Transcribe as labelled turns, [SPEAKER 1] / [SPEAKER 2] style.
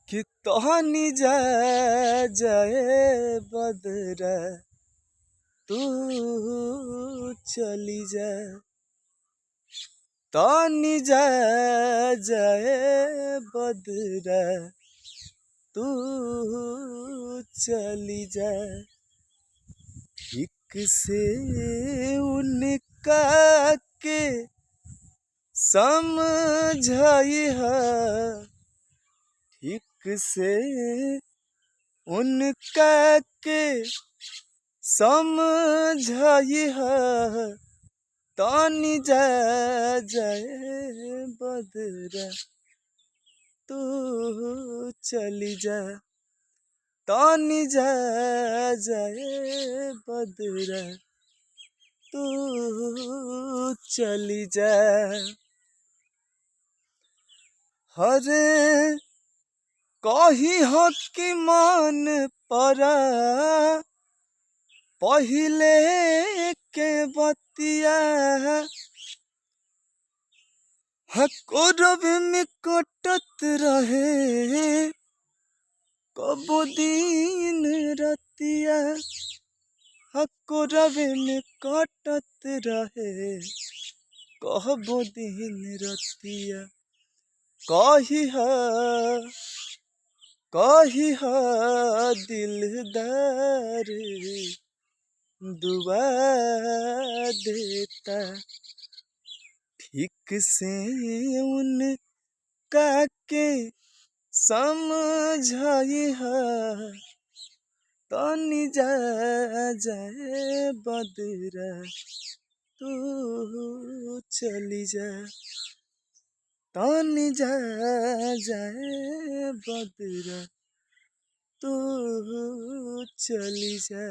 [SPEAKER 1] कि तहनी जा जाए बदरा तू चली जा तहनी जा जाए बदरा तू चली जा ठीक से उनका के समझाई है ठीक से उनका के समझाई है तानी जा जाए बदरा तू चली जा तानी जा जाए बदरा तू चली जा हरे कही हो कि मन परा पहिले के बतिया हकोरब में कटत रहे कबो दिन रतिया हकोरब में कटत रहे कबो दिन रतिया कही हा दिलदार दुआ देता ठीक से उनका के समझाई है तनी जा जाए बदरा तू चली जा तनी जा जाए बदरा तू चली जा।